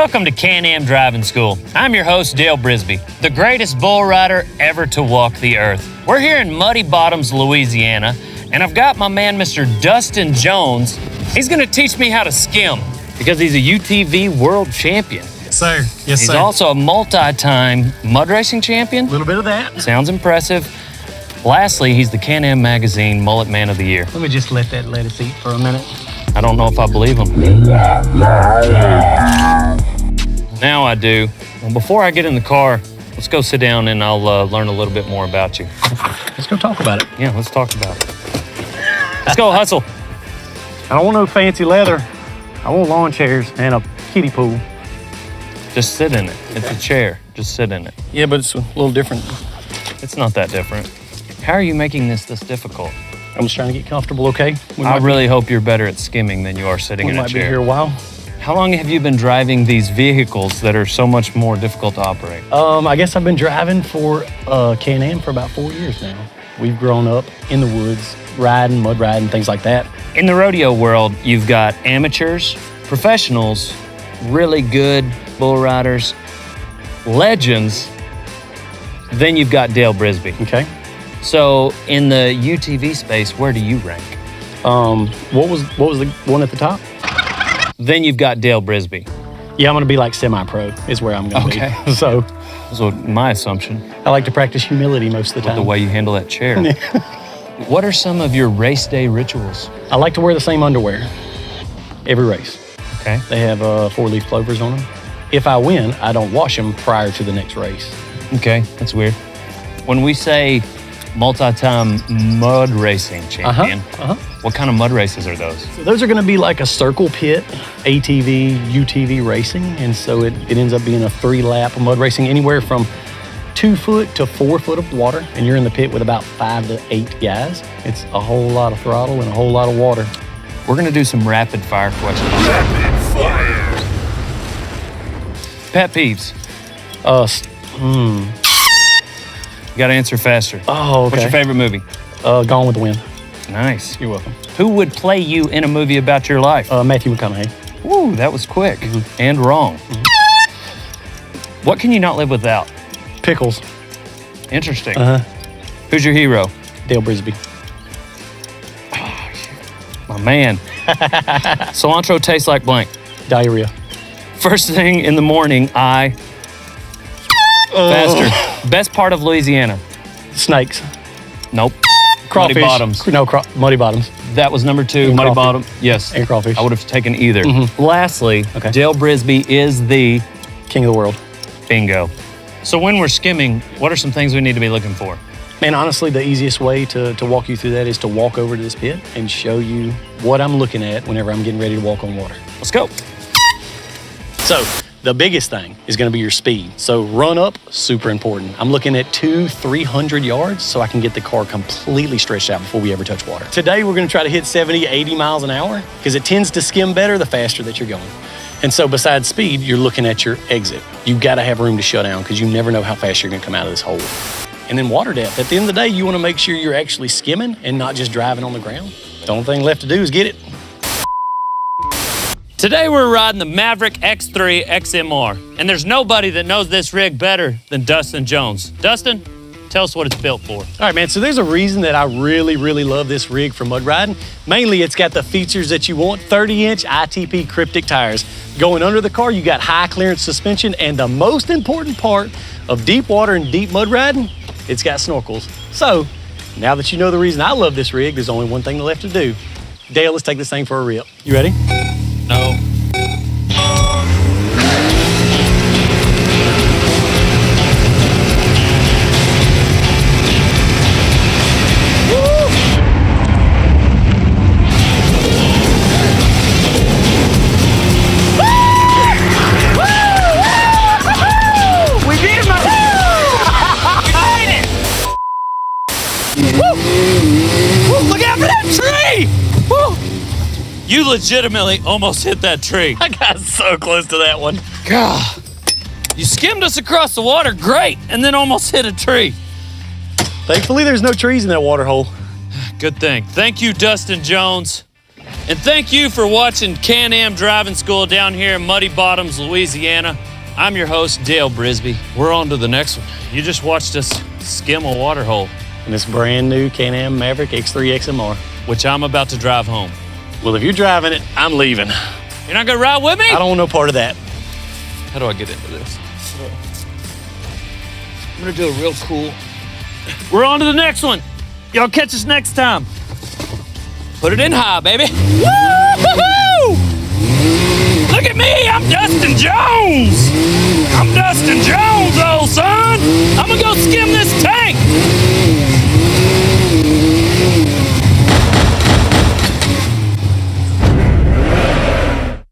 Welcome to Can-Am Driving School. I'm your host, Dale Brisby, the greatest bull rider ever to walk the earth. We're here in Muddy Bottoms, Louisiana, and I've got my man, Mr. Dustin Jones. He's gonna teach me how to skim because he's a UTV world champion. Yes, sir. Yes, He's sir. also a multi-time mud racing champion. A little bit of that. Sounds impressive. Lastly, he's the Can-Am Magazine Mullet Man of the Year. Let me just let that lettuce eat for a minute. I don't know if I believe him. Now I do. Well, before I get in the car, let's go sit down and I'll learn a little bit more about you. Let's go talk about it. Yeah, let's talk about it. Let's go hustle. I don't want no fancy leather. I want lawn chairs and a kiddie pool. Just sit in it. It's a chair. Just sit in it. Yeah, but it's a little different. It's not that different. How are you making this difficult? I'm just trying to get comfortable, okay? I really hope you're better at skimming than you are sitting in a might be chair. here a while. How long have you been driving these vehicles that are so much more difficult to operate? I guess I've been driving for Can-Am for about 4 years now. We've grown up in the woods, riding, mud riding, things like that. In the rodeo world, you've got amateurs, professionals, really good bull riders, legends, then you've got Dale Brisby. Okay. So in the UTV space, where do you rank? What was the one at the top? Then you've got Dale Brisby. Yeah, I'm gonna be like semi-pro is where I'm gonna Okay. be. So That's what my assumption, I like to practice humility most of the with time. the way you handle that chair. What are some of your race day rituals? I like to wear the same underwear every race. Okay. They have 4-leaf clovers on them. If I win, I don't wash them prior to the next race. Okay, that's weird. When we say multi-time mud racing champion, what kind of mud races are those? So those are going to be like a circle pit, ATV, UTV racing. And so it ends up being a 3-lap mud racing, anywhere from 2 foot to 4 foot of water. And you're in the pit with about 5 to 8 guys. It's a whole lot of throttle and a whole lot of water. We're gonna do some rapid fire questions. Rapid fire. Pet peeves. You gotta answer faster. Oh, okay. What's your favorite movie? Gone with the Wind. Nice. You're welcome. Who would play you in a movie about your life? Matthew McConaughey. Ooh, that was quick and wrong. What can you not live without? Pickles. Interesting. Who's your hero? Dale Brisby. My man. Cilantro tastes like blank. Diarrhea. First thing in the morning, faster. Best part of Louisiana? Snakes. Nope. Crawfish. Muddy Bottoms. No, Muddy Bottoms. That was number 2. And Muddy crawfish. Bottom. Yes. And crawfish. I would have taken either. Lastly, Okay. Dale Brisby is the King of the world. bingo. So when we're skimming, what are some things we need to be looking for? Man, honestly, the easiest way to walk you through that is to walk over to this pit and show you what I'm looking at whenever I'm getting ready to walk on water. Let's go. So the biggest thing is going to be your speed. So run up, super important. I'm looking at 200-300 yards so I can get the car completely stretched out before we ever touch water. Today, we're going to try to hit 70-80 miles an hour because it tends to skim better the faster that you're going. And so besides speed, you're looking at your exit. You got to have room to shut down because you never know how fast you're going to come out of this hole. And then water depth. At the end of the day, you want to make sure you're actually skimming and not just driving on the ground. The only thing left to do is get it. Today we're riding the Maverick X3 Xmr, and there's nobody that knows this rig better than Dustin Jones. Dustin, tell us what it's built for. All right, man, so there's a reason that I really, really love this rig for mud riding. Mainly, it's got the features that you want, 30-inch ITP cryptic tires. Going under the car, you got high clearance suspension, and the most important part of deep water and deep mud riding, it's got snorkels. So, now that you know the reason I love this rig, there's only one thing left to do. Dale, let's take this thing for a rip. You ready? No. Look out for that tree! Woo! You legitimately almost hit that tree. I got so close to that one. God, you skimmed us across the water, great, and then almost hit a tree. Thankfully, there's no trees in that water hole. Good thing. Thank you, Dustin Jones. And thank you for watching Can-Am Driving School down here in Muddy Bottoms, Louisiana. I'm your host, Dale Brisby. We're on to the next one. You just watched us skim a water hole, And this brand new Can-Am Maverick X3 Xmr. which I'm about to drive home. Well, if you're driving it, I'm leaving. You're not gonna ride with me? I don't want no part of that. How do I get into this? I'm gonna do it real cool. We're on to the next one. Y'all catch us next time. Put it in high, baby. Woo-hoo-hoo! Look at me, I'm Dustin Jones. I'm Dustin Jones, old son. I'm gonna go skim this tank.